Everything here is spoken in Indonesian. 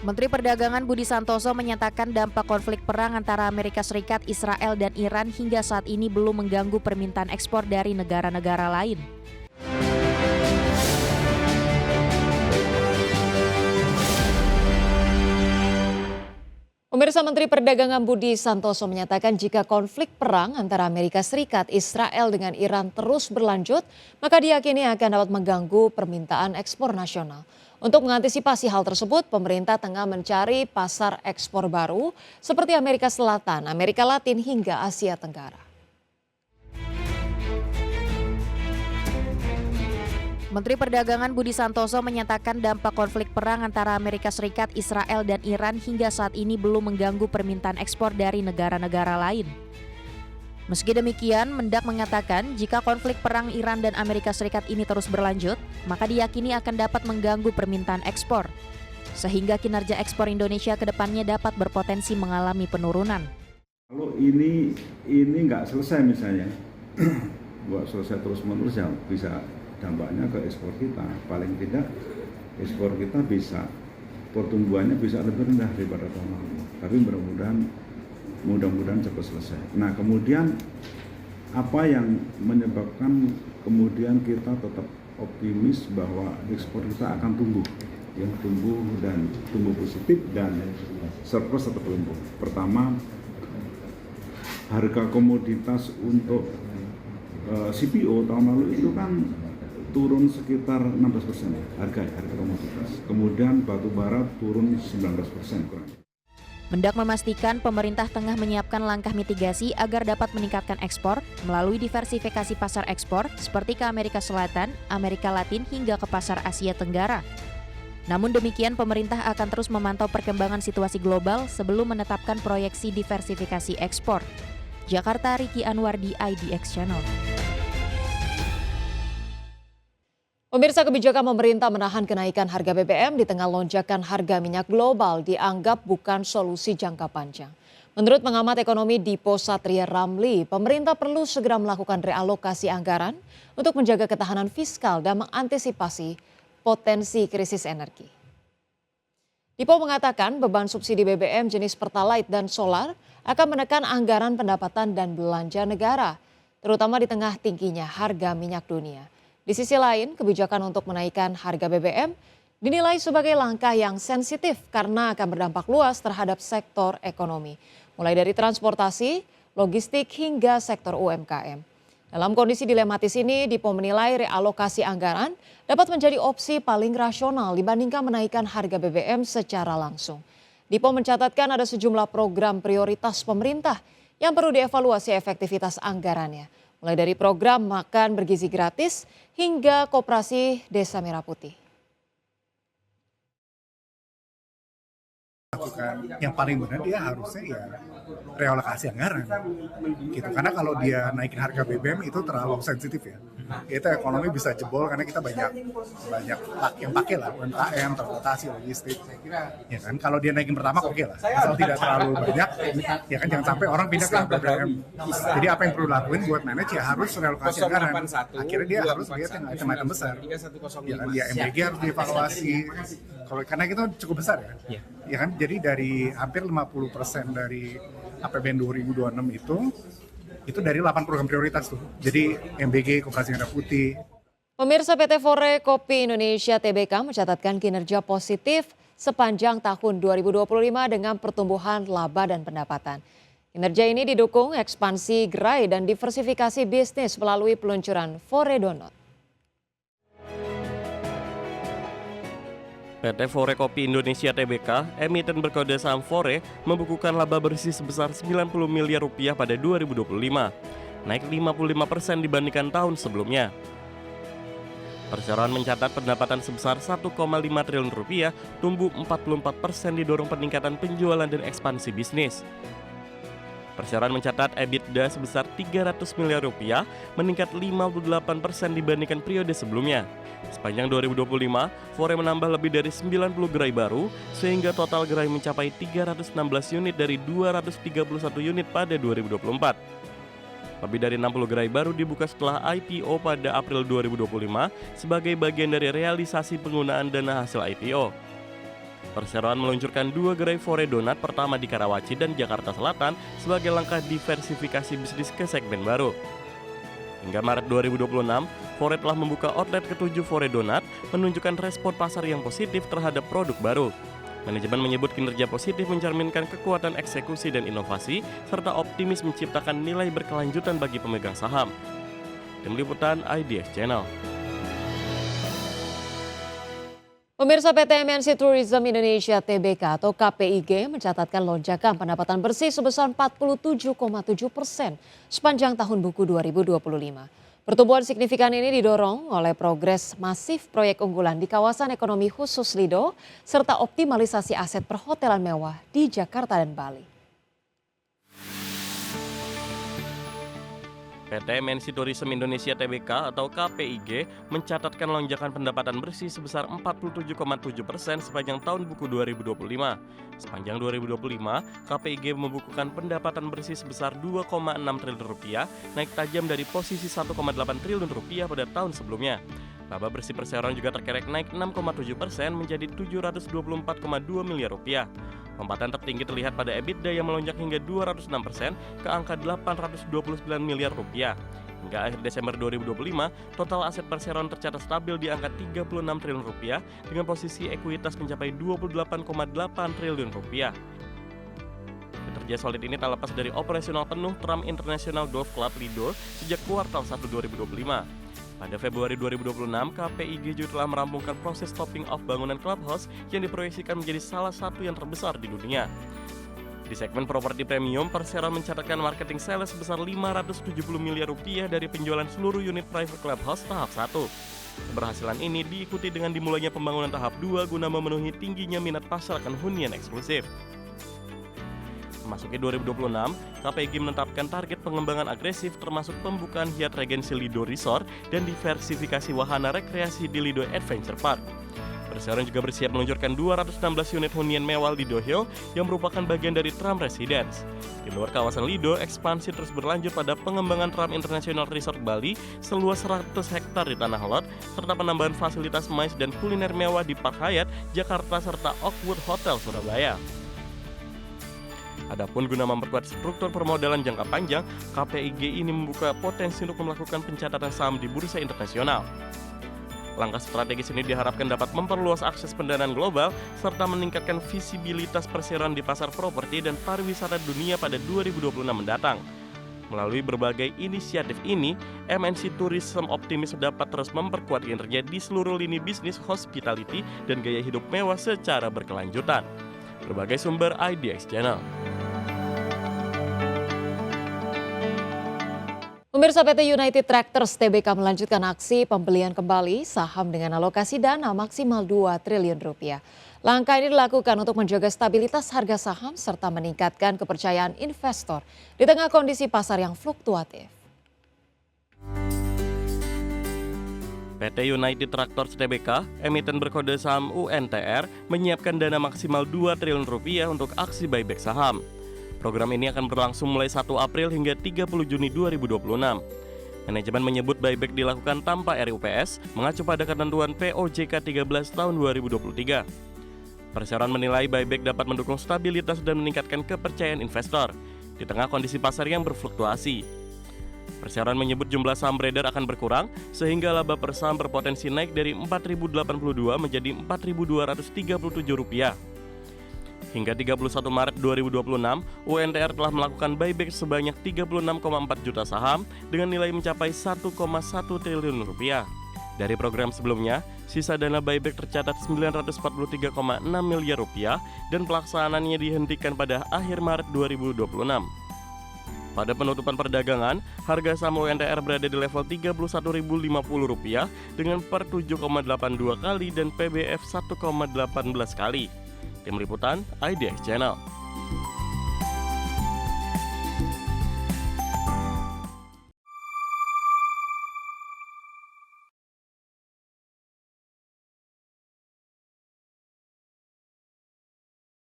Menteri Perdagangan Budi Santoso menyatakan dampak konflik perang antara Amerika Serikat, Israel, dan Iran hingga saat ini belum mengganggu permintaan ekspor dari negara-negara lain. Pemirsa, Menteri Perdagangan Budi Santoso menyatakan jika konflik perang antara Amerika Serikat, Israel dengan Iran terus berlanjut, maka diyakini akan dapat mengganggu permintaan ekspor nasional. Untuk mengantisipasi hal tersebut, pemerintah tengah mencari pasar ekspor baru seperti Amerika Selatan, Amerika Latin hingga Asia Tenggara. Menteri Perdagangan Budi Santoso menyatakan dampak konflik perang antara Amerika Serikat, Israel, dan Iran hingga saat ini belum mengganggu permintaan ekspor dari negara-negara lain. Meski demikian, Mendak mengatakan jika konflik perang Iran dan Amerika Serikat ini terus berlanjut, maka diyakini akan dapat mengganggu permintaan ekspor, sehingga kinerja ekspor Indonesia ke depannya dapat berpotensi mengalami penurunan. Kalau ini nggak selesai misalnya, buat selesai terus-menerus ya bisa dampaknya ke ekspor kita. Paling tidak ekspor kita bisa, pertumbuhannya bisa lebih rendah daripada tahun lalu. Tapi mudah-mudahan cepat selesai. Nah, kemudian apa yang menyebabkan kemudian kita tetap optimis bahwa ekspor kita akan tumbuh, ya, tumbuh positif dan surplus tetap tumbuh. Pertama, harga komoditas untuk CPO tahun lalu itu kan turun sekitar 16% harga komoditas. Kemudian batu bara turun 19% kurang. Mendak memastikan pemerintah tengah menyiapkan langkah mitigasi agar dapat meningkatkan ekspor melalui diversifikasi pasar ekspor seperti ke Amerika Selatan, Amerika Latin hingga ke pasar Asia Tenggara. Namun demikian, pemerintah akan terus memantau perkembangan situasi global sebelum menetapkan proyeksi diversifikasi ekspor. Jakarta, Riki Anwar di IDX Channel. Pemirsa, kebijakan pemerintah menahan kenaikan harga BBM di tengah lonjakan harga minyak global dianggap bukan solusi jangka panjang. Menurut pengamat ekonomi Dipo Satria Ramli, pemerintah perlu segera melakukan realokasi anggaran untuk menjaga ketahanan fiskal dan mengantisipasi potensi krisis energi. Dipo mengatakan beban subsidi BBM jenis Pertalite dan solar akan menekan anggaran pendapatan dan belanja negara, terutama di tengah tingginya harga minyak dunia. Di sisi lain, kebijakan untuk menaikkan harga BBM dinilai sebagai langkah yang sensitif karena akan berdampak luas terhadap sektor ekonomi, mulai dari transportasi, logistik hingga sektor UMKM. Dalam kondisi dilematis ini, Dipo menilai realokasi anggaran dapat menjadi opsi paling rasional dibandingkan menaikkan harga BBM secara langsung. Dipo mencatatkan ada sejumlah program prioritas pemerintah yang perlu dievaluasi efektivitas anggarannya, mulai dari program makan bergizi gratis hingga koperasi Desa Merah Putih. Yang paling benar dia harusnya ya realokasi anggaran gitu, karena kalau dia naikin harga BBM itu terlalu sensitif ya, itu ekonomi bisa jebol karena kita banyak yang pakai lah, UMKM, transportasi, logistik ya kan. Kalau dia naikin pertama oke lah, asal tidak terlalu banyak ya kan, jangan sampai orang pindah ke BBM. Jadi apa yang perlu dilakuin buat manage ya harus realokasi anggaran, akhirnya dia harus lihat yang item-item besar ya kan, ya MBG harus dievaluasi kalau karena itu cukup besar ya. Ya kan, jadi dari hampir 50% dari APBN 2026 itu dari 8 program prioritas tuh. Jadi MBG, Koperasi Merah Putih. Pemirsa, PT Fore Kopi Indonesia Tbk mencatatkan kinerja positif sepanjang tahun 2025 dengan pertumbuhan laba dan pendapatan. Kinerja ini didukung ekspansi gerai dan diversifikasi bisnis melalui peluncuran Fore Donut. PT Fore Kopi Indonesia Tbk, emiten berkode saham Fore, membukukan laba bersih sebesar 90 miliar rupiah pada 2025, naik 55% dibandingkan tahun sebelumnya. Perseroan mencatat pendapatan sebesar 1,5 triliun rupiah, tumbuh 44% didorong peningkatan penjualan dan ekspansi bisnis. Perseroan mencatat EBITDA sebesar 300 miliar rupiah, meningkat 58% dibandingkan periode sebelumnya. Sepanjang 2025, Fore menambah lebih dari 90 gerai baru, sehingga total gerai mencapai 316 unit dari 231 unit pada 2024. Lebih dari 60 gerai baru dibuka setelah IPO pada April 2025 sebagai bagian dari realisasi penggunaan dana hasil IPO. Perseroan meluncurkan 2 gerai Fore Donat pertama di Karawaci dan Jakarta Selatan sebagai langkah diversifikasi bisnis ke segmen baru. Hingga Maret 2026, Fore telah membuka outlet ke-7 Fore Donat, menunjukkan respon pasar yang positif terhadap produk baru. Manajemen menyebut kinerja positif mencerminkan kekuatan eksekusi dan inovasi, serta optimis menciptakan nilai berkelanjutan bagi pemegang saham. Tim Liputan IDX Channel. Pemirsa, PT MNC Tourism Indonesia Tbk atau KPIG mencatatkan lonjakan pendapatan bersih sebesar 47,7% sepanjang tahun buku 2025. Pertumbuhan signifikan ini didorong oleh progres masif proyek unggulan di kawasan ekonomi khusus Lido serta optimalisasi aset perhotelan mewah di Jakarta dan Bali. PT MNC Tourism Indonesia Tbk atau KPIG mencatatkan lonjakan pendapatan bersih sebesar 47,7% sepanjang tahun buku 2025. Sepanjang 2025, KPIG membukukan pendapatan bersih sebesar 2,6 triliun rupiah, naik tajam dari posisi 1,8 triliun rupiah pada tahun sebelumnya. Laba bersih perseroan juga terkerek naik 6,7% menjadi 724,2 miliar rupiah. Lompatan tertinggi terlihat pada EBITDA yang melonjak hingga 206% ke angka 829 miliar rupiah. Hingga akhir Desember 2025, total aset perseroan tercatat stabil di angka 36 triliun rupiah dengan posisi ekuitas mencapai 28,8 triliun rupiah. Kinerja solid ini tak lepas dari operasional penuh Trump International Golf Club Lido sejak kuartal 1 2025. Pada Februari 2026, KPIG juga telah merampungkan proses topping off bangunan clubhouse yang diproyeksikan menjadi salah satu yang terbesar di dunia. Di segmen properti premium, perseroan mencatatkan marketing sales sebesar 570 miliar rupiah dari penjualan seluruh unit private clubhouse tahap 1. Keberhasilan ini diikuti dengan dimulainya pembangunan tahap 2 guna memenuhi tingginya minat pasar akan hunian eksklusif. Memasuki 2026, KPIG menetapkan target pengembangan agresif termasuk pembukaan Hyatt Regency Lido Resort dan diversifikasi wahana rekreasi di Lido Adventure Park. Perseroan juga bersiap meluncurkan 216 unit hunian mewah Lido Hill yang merupakan bagian dari Trump Residence. Di luar kawasan Lido, ekspansi terus berlanjut pada pengembangan Trump International Resort Bali seluas 100 hektar di Tanah Lot, serta penambahan fasilitas mais dan kuliner mewah di Park Hyatt, Jakarta, serta Oakwood Hotel Surabaya. Adapun guna memperkuat struktur permodalan jangka panjang, KPIG ini membuka potensi untuk melakukan pencatatan saham di bursa internasional. Langkah strategis ini diharapkan dapat memperluas akses pendanaan global serta meningkatkan visibilitas perseroan di pasar properti dan pariwisata dunia pada 2026 mendatang. Melalui berbagai inisiatif ini, MNC Tourism optimis dapat terus memperkuat kinerja di seluruh lini bisnis hospitality dan gaya hidup mewah secara berkelanjutan. Berbagai sumber IDX Channel. Pemirsa, PT United Tractors Tbk melanjutkan aksi pembelian kembali saham dengan alokasi dana maksimal 2 triliun rupiah. Langkah ini dilakukan untuk menjaga stabilitas harga saham serta meningkatkan kepercayaan investor di tengah kondisi pasar yang fluktuatif. PT United Tractors Tbk, emiten berkode saham UNTR, menyiapkan dana maksimal 2 triliun rupiah untuk aksi buyback saham. Program ini akan berlangsung mulai 1 April hingga 30 Juni 2026. Manajemen menyebut buyback dilakukan tanpa RUPS, mengacu pada ketentuan POJK 13 tahun 2023. Perseroan menilai buyback dapat mendukung stabilitas dan meningkatkan kepercayaan investor di tengah kondisi pasar yang berfluktuasi. Perseroan menyebut jumlah saham beredar akan berkurang sehingga laba per saham berpotensi naik dari Rp4.082 menjadi Rp4.237. Hingga 31 Maret 2026, UNTR telah melakukan buyback sebanyak 36,4 juta saham dengan nilai mencapai 1,1 triliun rupiah. Dari program sebelumnya, sisa dana buyback tercatat 943,6 miliar rupiah dan pelaksanaannya dihentikan pada akhir Maret 2026. Pada penutupan perdagangan, harga saham UNTR berada di level Rp31.050 dengan per 7,82 kali dan PBF 1,18 kali. Tim Liputan IDX Channel.